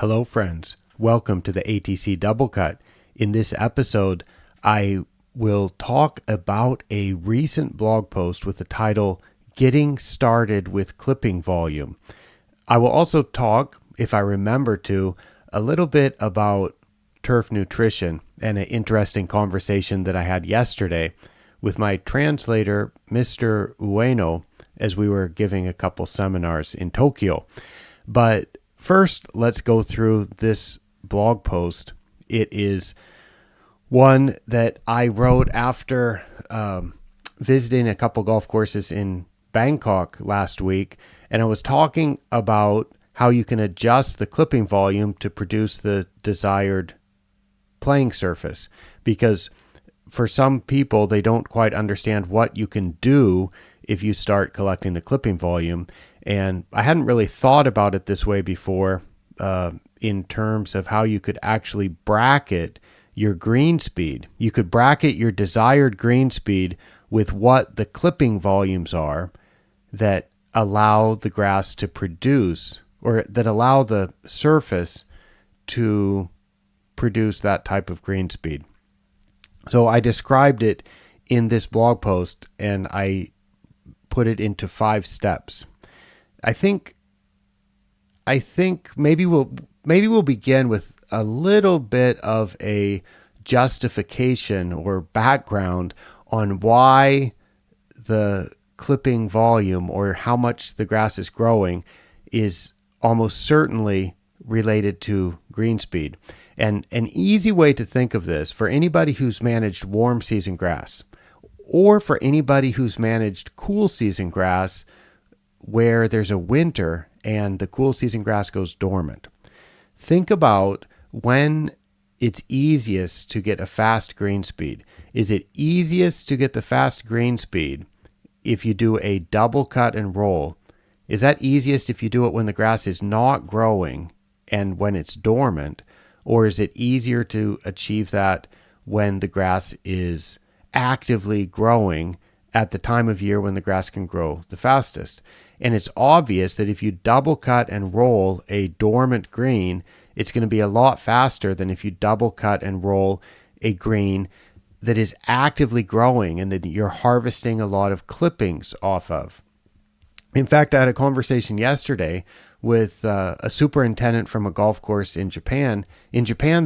Hello, friends. Welcome to the ATC Double Cut. In this episode, I will talk about a recent blog post with the title, Getting Started with Clipping Volume. I will also talk, if I remember to, a little bit about turf nutrition and an interesting conversation that I had yesterday with my translator, Mr. Ueno, as we were giving a couple seminars in Tokyo. But first, let's go through this blog post. It is one that I wrote after visiting a couple golf courses in Bangkok last week, and I was talking about how you can adjust the clipping volume to produce the desired playing surface, because for some people, they don't quite understand what you can do if you start collecting the clipping volume. And I hadn't really thought about it this way before in terms of how you could actually bracket your green speed. You could bracket your desired green speed with what the clipping volumes are that allow the grass to produce, or that allow the surface to produce that type of green speed. So I described it in this blog post, and I put it into 5 steps. I think maybe we'll begin with a little bit of a justification or background on why the clipping volume, or how much the grass is growing, is almost certainly related to green speed. And an easy way to think of this for anybody who's managed warm season grass, or for anybody who's managed cool season grass where there's a winter and the cool season grass goes dormant. Think about when it's easiest to get a fast green speed. Is it easiest to get the fast green speed if you do a double cut and roll? Is that easiest if you do it when the grass is not growing and when it's dormant? Or is it easier to achieve that when the grass is actively growing at the time of year when the grass can grow the fastest? And it's obvious that if you double cut and roll a dormant green, it's going to be a lot faster than if you double cut and roll a green that is actively growing and that you're harvesting a lot of clippings off of. In fact, I had a conversation yesterday with a superintendent from a golf course in Japan. In Japan,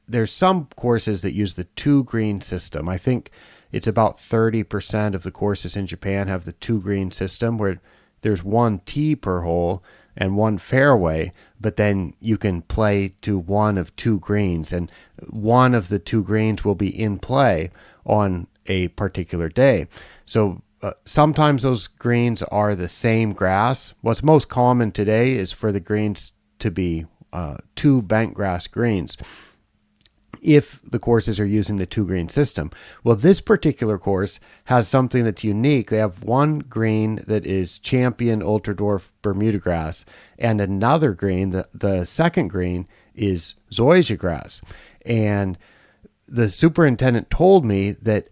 there's some courses that use the 2-green system. I think it's about 30% of the courses in Japan have the 2-green system, where there's 1 tee per hole and 1 fairway, but then you can play to one of 2 greens, and one of the 2 greens will be in play on a particular day. So sometimes those greens are the same grass. What's most common today is for the greens to be 2 bent grass greens, if the courses are using the 2-green system. Well, this particular course has something that's unique. They have 1 green that is Champion Ultra Dwarf Bermuda grass, and another green, the second green, is zoysia grass. And the superintendent told me that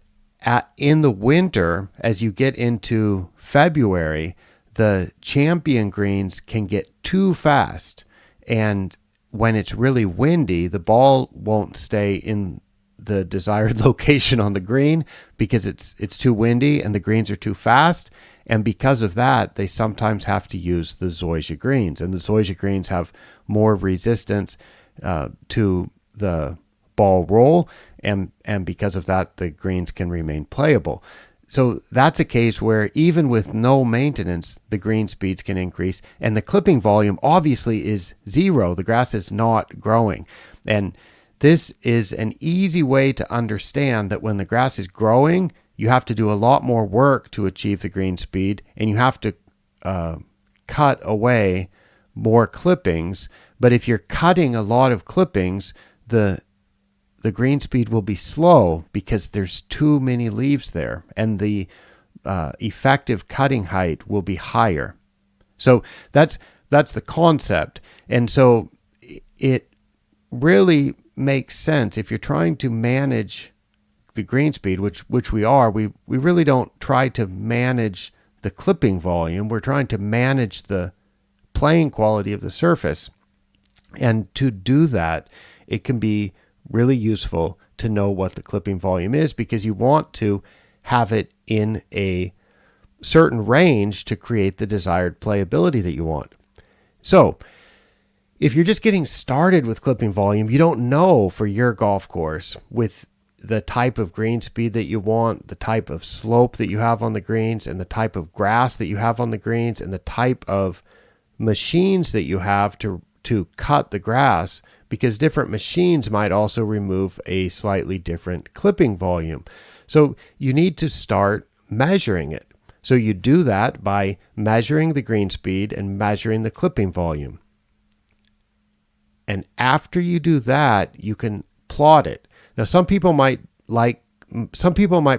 in the winter, as you get into February, the Champion greens can get too fast, and when it's really windy, the ball won't stay in the desired location on the green because it's too windy and the greens are too fast. And because of that, they sometimes have to use the zoysia greens. And the zoysia greens have more resistance to the ball roll. And because of that, the greens can remain playable. So that's a case where even with no maintenance, the green speeds can increase, and the clipping volume obviously is 0. The grass is not growing. And this is an easy way to understand that when the grass is growing, you have to do a lot more work to achieve the green speed, and you have to cut away more clippings. But if you're cutting a lot of clippings, the green speed will be slow because there's too many leaves there, and the effective cutting height will be higher. So that's the concept. And so it really makes sense if you're trying to manage the green speed, which we are. We really don't try to manage the clipping volume. We're trying to manage the playing quality of the surface. And to do that, it can be really useful to know what the clipping volume is, because you want to have it in a certain range to create the desired playability that you want. So if you're just getting started with clipping volume, you don't know for your golf course, with the type of green speed that you want, the type of slope that you have on the greens, and the type of grass that you have on the greens, and the type of machines that you have to cut the grass, because different machines might also remove a slightly different clipping volume. So you need to start measuring it. So you do that by measuring the green speed and measuring the clipping volume. And after you do that, you can plot it. Now, some people might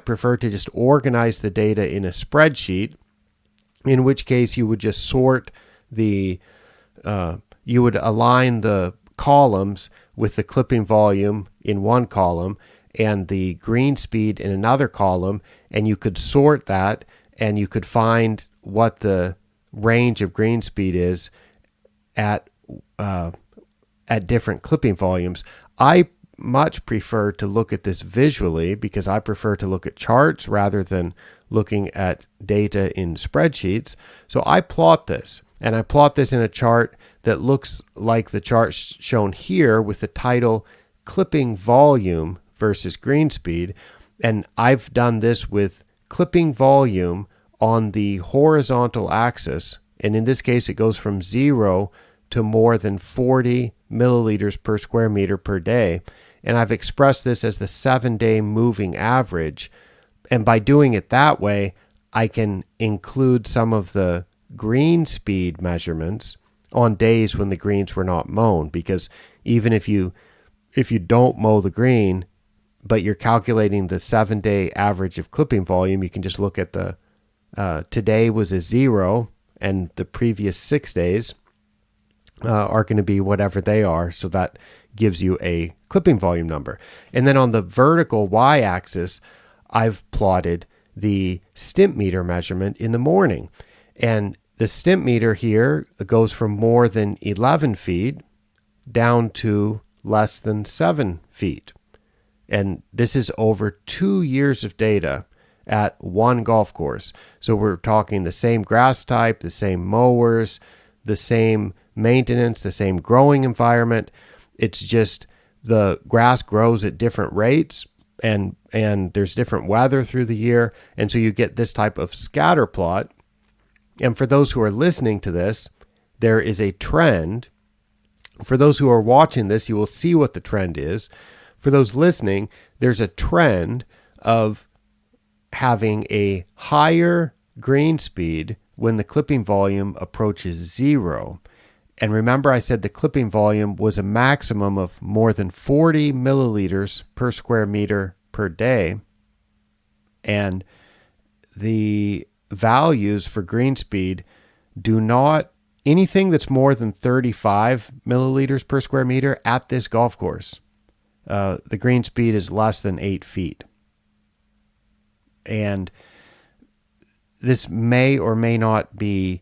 prefer to just organize the data in a spreadsheet, in which case you would just sort you would align the columns with the clipping volume in one column and the green speed in another column, and you could sort that, and you could find what the range of green speed is at different clipping volumes. I much prefer to look at this visually, because I prefer to look at charts rather than looking at data in spreadsheets. So I plot this, and I plot this in a chart that looks like the chart shown here, with the title Clipping Volume versus Green Speed. And I've done this with clipping volume on the horizontal axis. And in this case, it goes from 0 to more than 40 milliliters per square meter per day. And I've expressed this as the 7-day moving average. And by doing it that way, I can include some of the green speed measurements on days when the greens were not mown, because even if you don't mow the green, but you're calculating the 7-day average of clipping volume, you can just look at the today was a 0, and the previous 6 days are going to be whatever they are. So that gives you a clipping volume number. And then on the vertical y-axis, I've plotted the Stimpmeter measurement in the morning. And the Stimpmeter here goes from more than 11 feet down to less than 7 feet. And this is over 2 years of data at one golf course. So we're talking the same grass type, the same mowers, the same maintenance, the same growing environment. It's just the grass grows at different rates, and there's different weather through the year. And so you get this type of scatter plot. And for those who are listening to this, there is a trend. For those who are watching this, you will see what the trend is. For those listening, there's a trend of having a higher green speed when the clipping volume approaches 0. And remember, I said the clipping volume was a maximum of more than 40 milliliters per square meter per day. And the values for green speed do not, anything that's more than 35 milliliters per square meter at this golf course, the green speed is less than 8 feet. And this may or may not be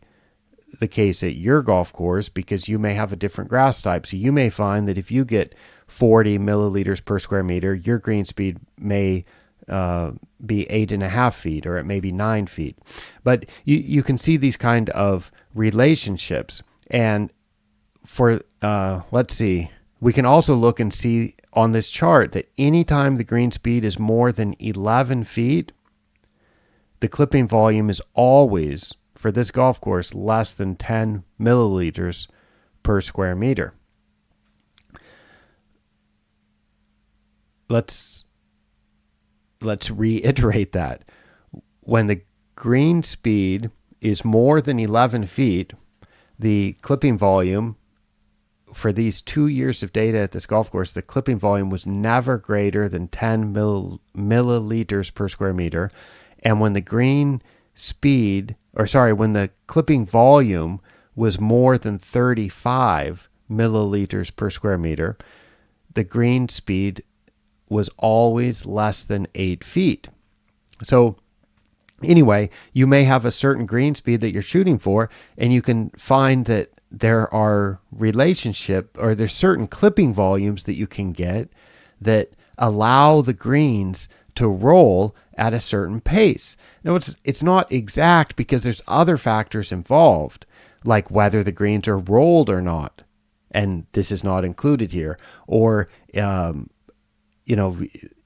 the case at your golf course, because you may have a different grass type. So you may find that if you get 40 milliliters per square meter, your green speed may be 8.5 feet, or it may be 9 feet. But you can see these kind of relationships. And for, let's see, we can also look and see on this chart that anytime the green speed is more than 11 feet, the clipping volume is always, for this golf course, less than 10 milliliters per square meter. Let's reiterate that. When the green speed is more than 11 feet, the clipping volume for these 2 years of data at this golf course, the clipping volume was never greater than 10 milliliters per square meter. And when the green speed, when the clipping volume was more than 35 milliliters per square meter, the green speed was always less than 8 feet. So anyway, you may have a certain green speed that you're shooting for, and you can find that there are there's certain clipping volumes that you can get that allow the greens to roll at a certain pace. Now, it's not exact because there's other factors involved, like whether the greens are rolled or not, and this is not included here. Or,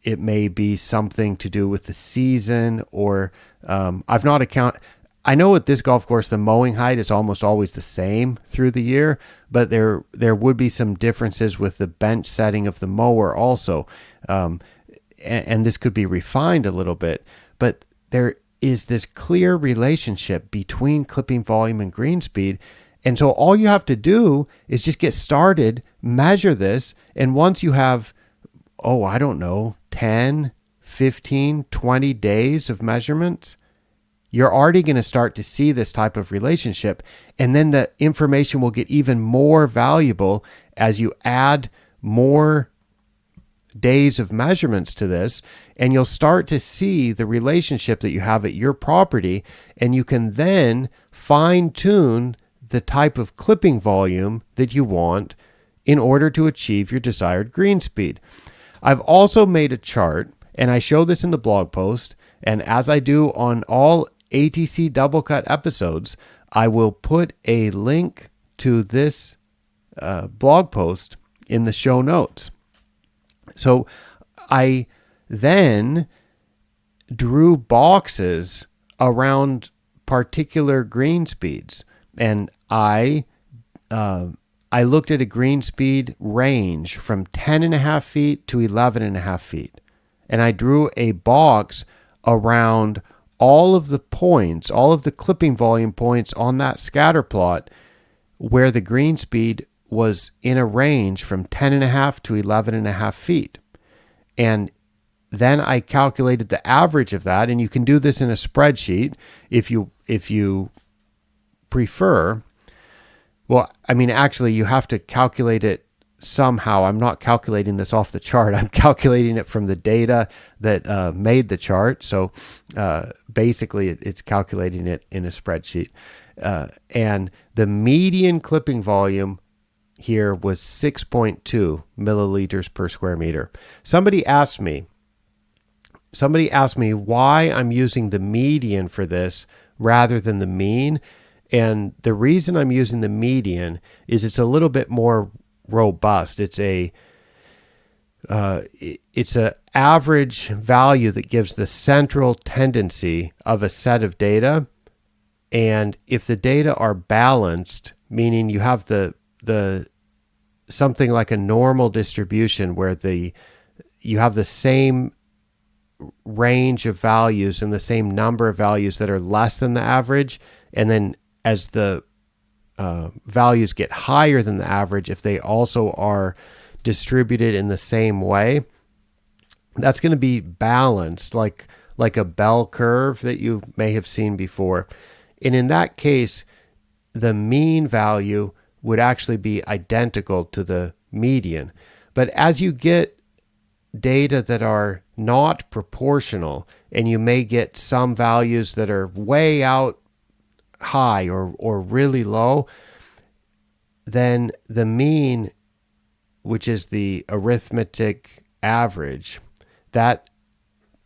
it may be something to do with the season, or I know at this golf course, the mowing height is almost always the same through the year, but there would be some differences with the bench setting of the mower also. And this could be refined a little bit, but there is this clear relationship between clipping volume and green speed. And so all you have to do is just get started, measure this, and once you have, 10, 15, 20 days of measurements, you're already going to start to see this type of relationship. And then the information will get even more valuable as you add more days of measurements to this, and you'll start to see the relationship that you have at your property, and you can then fine tune the type of clipping volume that you want in order to achieve your desired green speed. I've also made a chart, and I show this in the blog post, and as I do on all ATC Double Cut episodes, I will put a link to this blog post in the show notes. So I then drew boxes around particular green speeds, and I looked at a green speed range from 10.5 feet to 11.5 feet, and I drew a box around all of the points, all of the clipping volume points on that scatter plot where the green speed was in a range from 10.5 to 11.5 feet. And then I calculated the average of that, and you can do this in a spreadsheet if you prefer. Well, I mean, actually, you have to calculate it somehow. I'm not calculating this off the chart. I'm calculating it from the data that made the chart. So basically, it's calculating it in a spreadsheet. And the median clipping volume here was 6.2 milliliters per square meter. Somebody asked me why I'm using the median for this rather than the mean. And the reason I'm using the median is it's a little bit more robust. It's a average value that gives the central tendency of a set of data. And if the data are balanced, meaning you have the something like a normal distribution where you have the same range of values and the same number of values that are less than the average, and then as the values get higher than the average, if they also are distributed in the same way, that's going to be balanced like a bell curve that you may have seen before. And in that case, the mean value would actually be identical to the median. But as you get data that are not proportional, and you may get some values that are way out high or really low, then the mean, which is the arithmetic average, that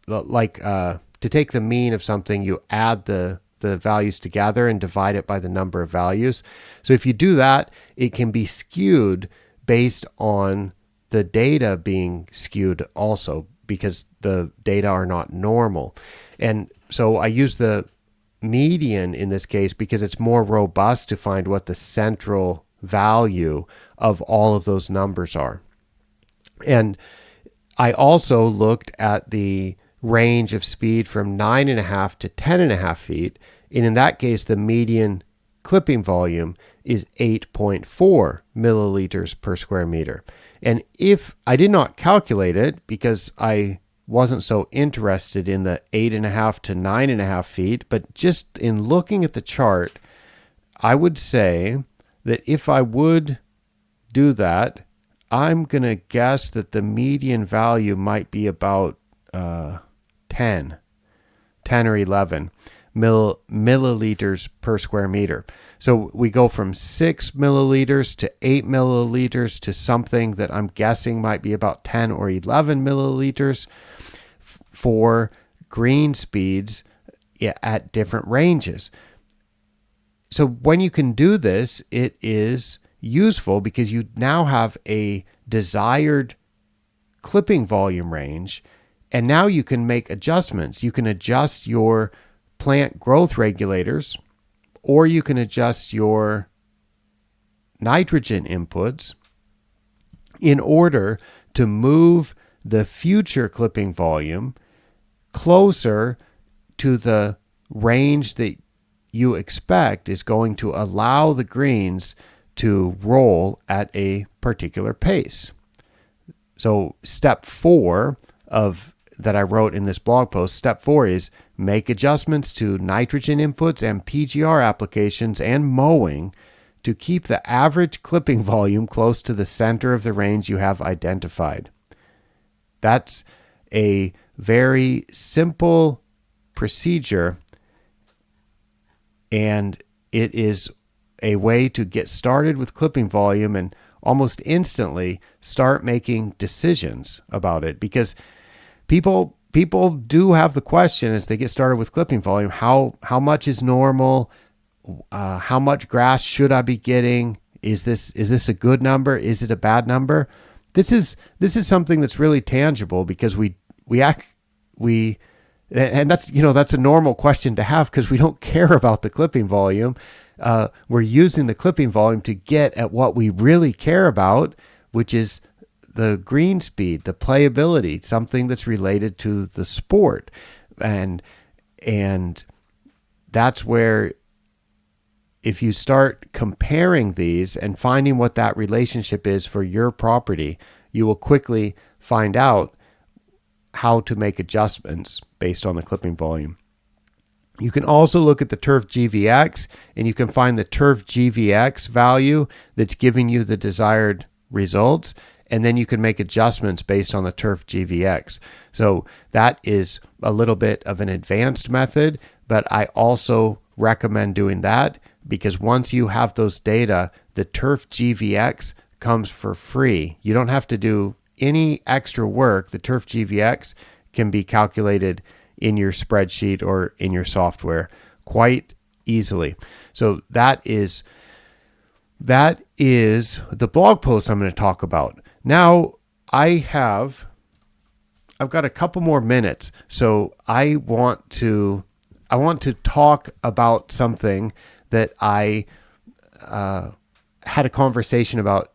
to take the mean of something, you add the values together and divide it by the number of values. So if you do that, it can be skewed based on the data being skewed also, because the data are not normal. And so I use the median in this case because it's more robust to find what the central value of all of those numbers are. And I also looked at the range of speed from 9.5 to 10.5 feet. And in that case, the median clipping volume is 8.4 milliliters per square meter. And if I did not calculate it because I wasn't so interested in the 8.5 to 9.5 feet, but just in looking at the chart, I would say that if I would do that, I'm going to guess that the median value might be about 10 or 11. milliliters per square meter. So we go from 6 milliliters to 8 milliliters to something that I'm guessing might be about 10 or 11 milliliters for green speeds at different ranges. So when you can do this, it is useful because you now have a desired clipping volume range, and now you can make adjustments. You can adjust your plant growth regulators, or you can adjust your nitrogen inputs in order to move the future clipping volume closer to the range that you expect is going to allow the greens to roll at a particular pace. So step 4 of that I wrote in this blog post, step 4 is make adjustments to nitrogen inputs and PGR applications and mowing to keep the average clipping volume close to the center of the range you have identified. That's a very simple procedure, and it is a way to get started with clipping volume and almost instantly start making decisions about it, because people do have the question as they get started with clipping volume, how much is normal? How much grass should I be getting? Is this a good number? Is it a bad number? This is something that's really tangible, because and that's a normal question to have, because we don't care about the clipping volume. We're using the clipping volume to get at what we really care about, which is the green speed, the playability, something that's related to the sport. And that's where, if you start comparing these and finding what that relationship is for your property, you will quickly find out how to make adjustments based on the clipping volume. You can also look at the Turf GVX, and you can find the Turf GVX value that's giving you the desired results, and then you can make adjustments based on the Turf GVX. So that is a little bit of an advanced method, but I also recommend doing that, because once you have those data, the Turf GVX comes for free. You don't have to do any extra work. The Turf GVX can be calculated in your spreadsheet or in your software quite easily. So that is the blog post I'm going to talk about. Now I've got a couple more minutes, so I want to talk about something that I had a conversation about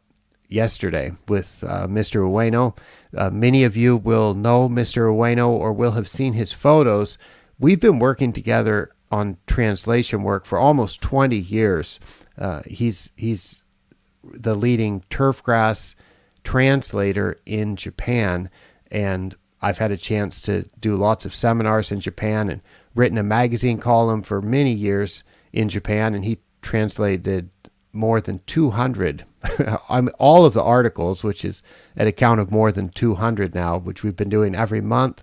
yesterday with Mr. Ueno. Many of you will know Mr. Ueno or will have seen his photos. We've been working together on translation work for almost 20 years. He's the leading turfgrass translator in Japan, and I've had a chance to do lots of seminars in Japan and written a magazine column for many years in Japan, and he translated more than 200 all of the articles, which is at a count of more than 200 now, which we've been doing every month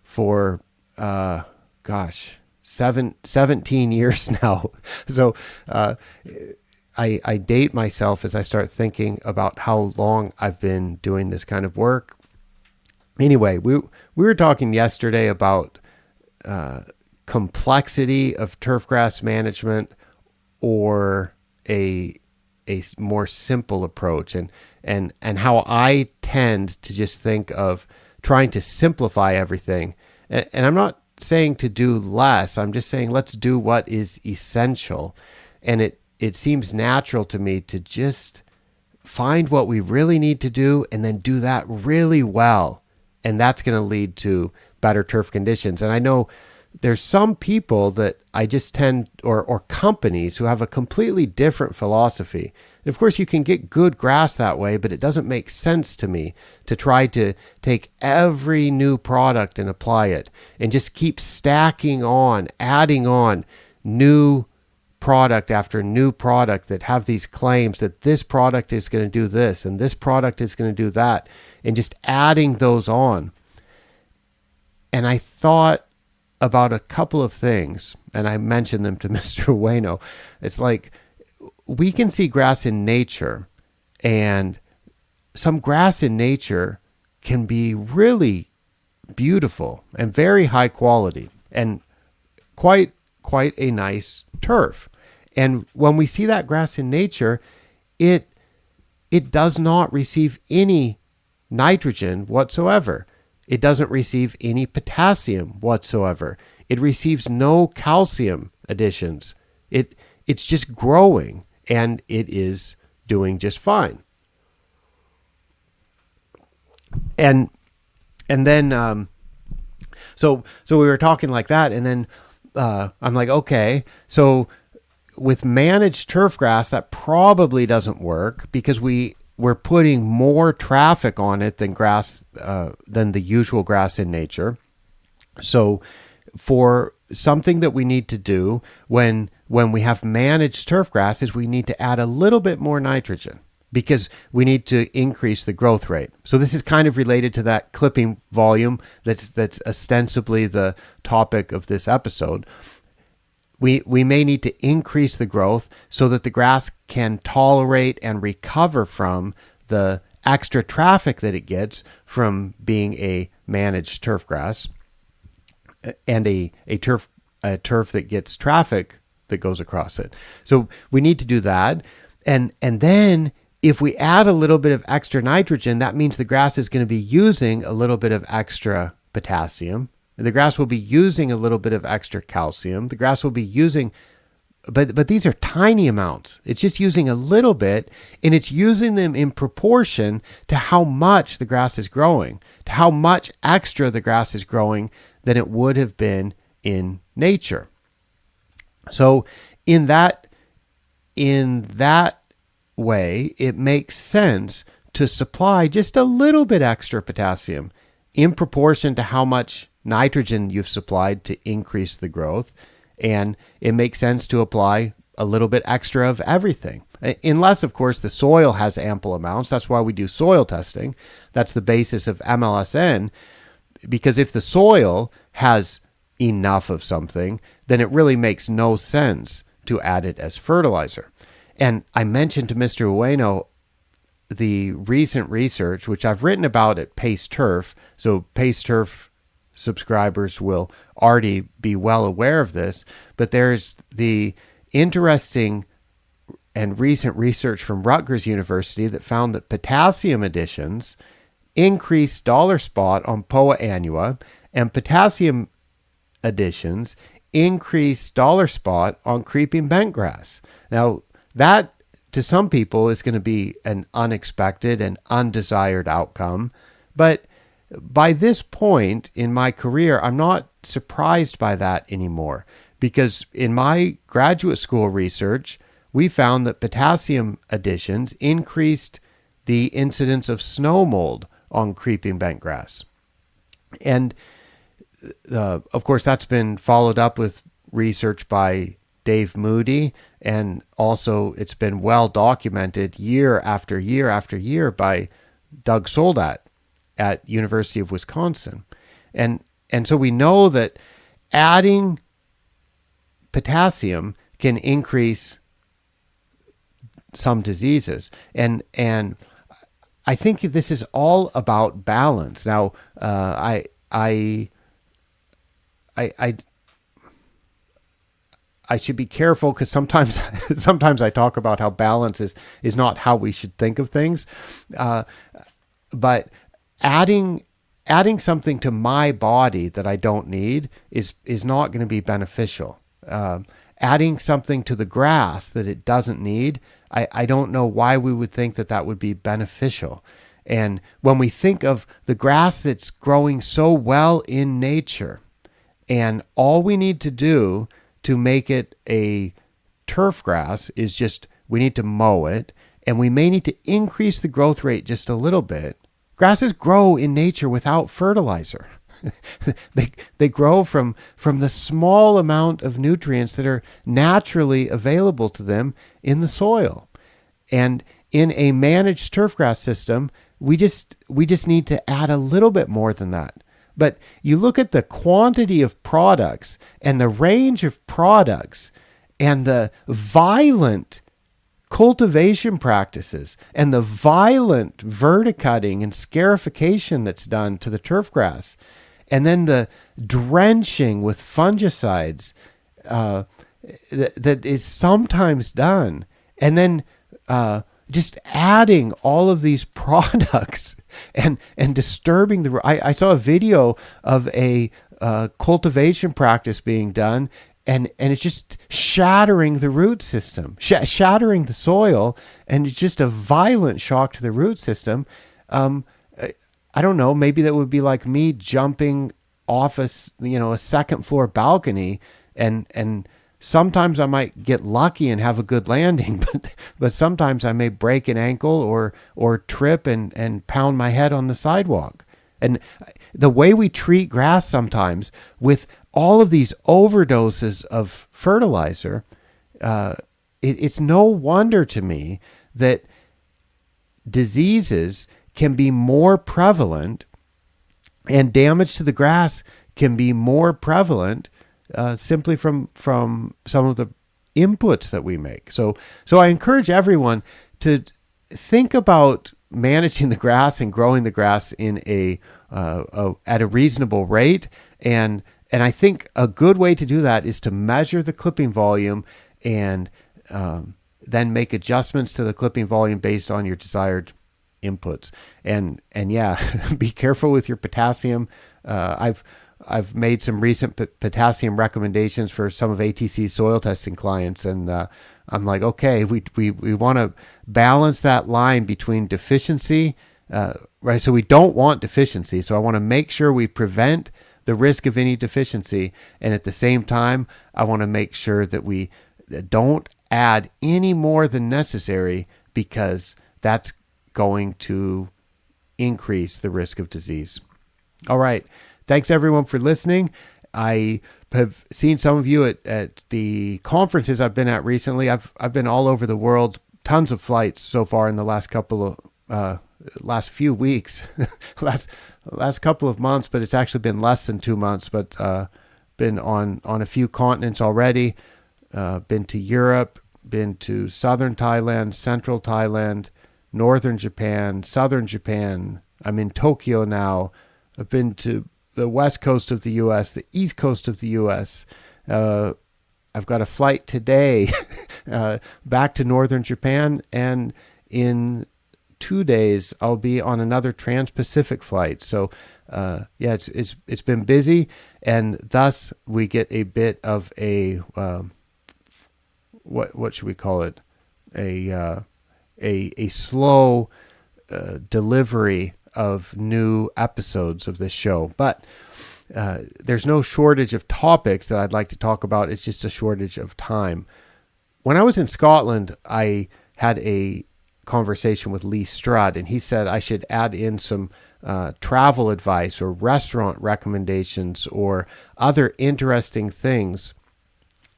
for 17 years now. So I date myself as I start thinking about how long I've been doing this kind of work. Anyway, we were talking yesterday about complexity of turfgrass management, or a more simple approach, and how I tend to just think of trying to simplify everything. And I'm not saying to do less. I'm just saying let's do what is essential. And it seems natural to me to just find what we really need to do and then do that really well. And that's going to lead to better turf conditions. And I know there's some people that I just tend, or companies who have a completely different philosophy. And of course, you can get good grass that way, but it doesn't make sense to me to try to take every new product and apply it and just keep stacking on, adding on new product after new product that have these claims that this product is going to do this and this product is going to do that, and just adding those on. And I thought about a couple of things, and I mentioned them to Mr. Ueno. It's like we can see grass in nature, and some grass in nature can be really beautiful and very high quality and quite a nice turf. And when we see that grass in nature, it does not receive any nitrogen whatsoever. It doesn't receive any potassium whatsoever. It receives no calcium additions. It's just growing, and it is doing just fine. And then so we were talking like that, and then I'm like, okay, so with managed turf grass, that probably doesn't work because we're putting more traffic on it than the usual grass in nature. So for something that we need to do when we have managed turf grass is we need to add a little bit more nitrogen because we need to increase the growth rate. So this is kind of related to that clipping volume that's ostensibly the topic of this episode. We may need to increase the growth so that the grass can tolerate and recover from the extra traffic that it gets from being a managed turf grass and a turf that gets traffic that goes across it. So we need to do that. And then if we add a little bit of extra nitrogen, that means the grass is going to be using a little bit of extra potassium. The grass will be using a little bit of extra calcium. The grass will be using, but these are tiny amounts. It's just using a little bit, and it's using them in proportion to how much the grass is growing, to how much extra the grass is growing than it would have been in nature. So in that way, it makes sense to supply just a little bit extra potassium in proportion to how much nitrogen you've supplied to increase the growth. And it makes sense to apply a little bit extra of everything. Unless, of course, the soil has ample amounts. That's why we do soil testing. That's the basis of MLSN. Because if the soil has enough of something, then it really makes no sense to add it as fertilizer. And I mentioned to Mr. Ueno the recent research, which I've written about at Pace Turf. So Pace Turf subscribers will already be well aware of this, but there's the interesting and recent research from Rutgers University that found that potassium additions increase dollar spot on Poa annua, and potassium additions increase dollar spot on creeping bentgrass. Now, that to some people is going to be an unexpected and undesired outcome, but by this point in my career, I'm not surprised by that anymore, because in my graduate school research, we found that potassium additions increased the incidence of snow mold on creeping bentgrass. And of course, that's been followed up with research by Dave Moody, and also it's been well documented year after year after year by Doug Soldat at University of Wisconsin. And so we know that adding potassium can increase some diseases. And I think this is all about balance. Now, I should be careful because sometimes I talk about how balance is not how we should think of things. But adding something to my body that I don't need is not going to be beneficial. Adding something to the grass that it doesn't need, I don't know why we would think that would be beneficial. And when we think of the grass that's growing so well in nature, and all we need to do to make it a turf grass is just we need to mow it, and we may need to increase the growth rate just a little bit. Grasses grow in nature without fertilizer. They grow from the small amount of nutrients that are naturally available to them in the soil. And in a managed turfgrass system, we just need to add a little bit more than that. But you look at the quantity of products and the range of products and the violent cultivation practices and the violent verticutting and scarification that's done to the turf grass, and then the drenching with fungicides that is sometimes done, and then just adding all of these products and disturbing the. I saw a video of a cultivation practice being done, and it's just shattering the root system, shattering the soil, and it's just a violent shock to the root system. I don't know, maybe that would be like me jumping off a second floor balcony, and sometimes I might get lucky and have a good landing, but sometimes I may break an ankle or trip and pound my head on the sidewalk. And the way we treat grass sometimes with all of these overdoses of fertilizer, it's no wonder to me that diseases can be more prevalent and damage to the grass can be more prevalent simply from some of the inputs that we make. So I encourage everyone to think about managing the grass and growing the grass in at a reasonable rate. And I think a good way to do that is to measure the clipping volume and then make adjustments to the clipping volume based on your desired inputs. And yeah, be careful with your potassium. I've made some recent potassium recommendations for some of ATC's soil testing clients, and I'm like, okay, we want to balance that line between deficiency, right? So we don't want deficiency. So I want to make sure we prevent the risk of any deficiency, and at the same time, I want to make sure that we don't add any more than necessary, because that's going to increase the risk of disease. All right. Thanks everyone for listening. I have seen some of you at the conferences I've been at recently. I've been all over the world, tons of flights so far in the last few weeks, last couple of months, but it's actually been less than 2 months, but been on a few continents already. Been to Europe, been to southern Thailand, central Thailand, northern Japan, southern Japan. I'm in Tokyo now. I've been to the west coast of the U.S., the east coast of the U.S. I've got a flight today back to northern Japan, and in 2 days I'll be on another trans-Pacific flight. So yeah, it's been busy, and thus we get a bit of a what should we call it? A slow delivery of new episodes of this show. But there's no shortage of topics that I'd like to talk about. It's just a shortage of time. When I was in Scotland, I had a conversation with Lee Strutt, and he said I should add in some travel advice or restaurant recommendations or other interesting things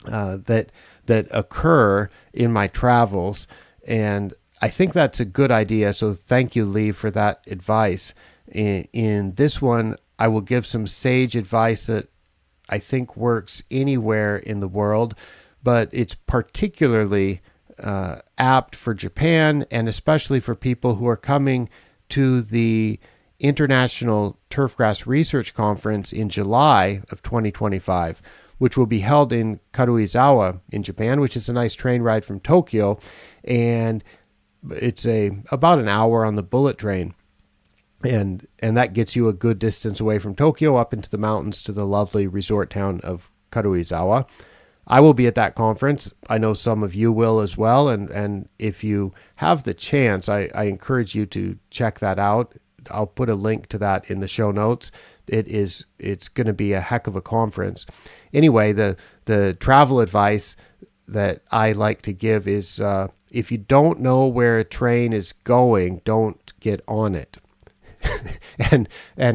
that occur in my travels. And I think that's a good idea. So thank you, Lee, for that advice. In this one, I will give some sage advice that I think works anywhere in the world, but it's particularly apt for Japan, and especially for people who are coming to the International Turfgrass Research Conference in July of 2025, which will be held in Karuizawa in Japan, which is a nice train ride from Tokyo. And it's about an hour on the bullet train. And that gets you a good distance away from Tokyo up into the mountains to the lovely resort town of Karuizawa. I will be at that conference. I know some of you will as well. And if you have the chance, I encourage you to check that out. I'll put a link to that in the show notes. It's going to be a heck of a conference. Anyway, the travel advice that I like to give is if you don't know where a train is going, don't get on it. and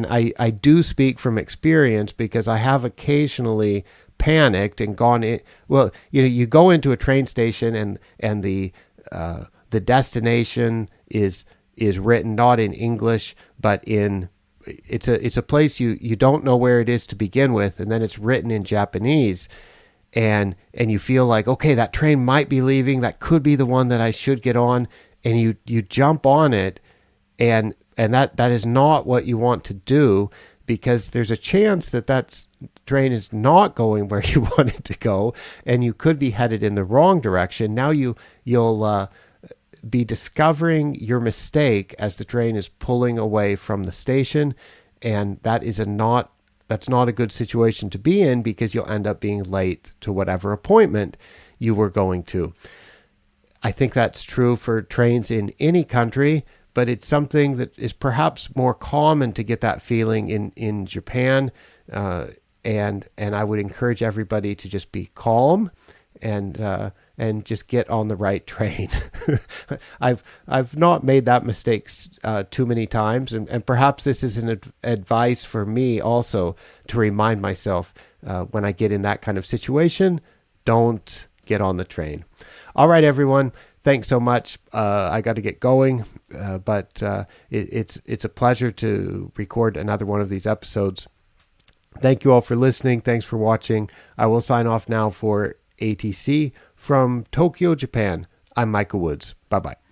I do speak from experience, because I have occasionally panicked and gone in. Well, you go into a train station and the destination is written not in English but in it's a place you don't know where it is to begin with, and then it's written in Japanese, and you feel like, okay, that train might be leaving, that could be the one that I should get on, and you jump on it, and that is not what you want to do, because there's a chance that train is not going where you want it to go, and you could be headed in the wrong direction. Now you'll be discovering your mistake as the train is pulling away from the station, and that's not a good situation to be in, because you'll end up being late to whatever appointment you were going to. I think that's true for trains in any country, but it's something that is perhaps more common to get that feeling in Japan. And I would encourage everybody to just be calm and just get on the right train. I've not made that mistake too many times, and perhaps this is an advice for me also, to remind myself when I get in that kind of situation, don't get on the train. All right, everyone. Thanks so much. I got to get going, but it's a pleasure to record another one of these episodes. Thank you all for listening. Thanks for watching. I will sign off now for ATC from Tokyo, Japan. I'm Michael Woods. Bye-bye.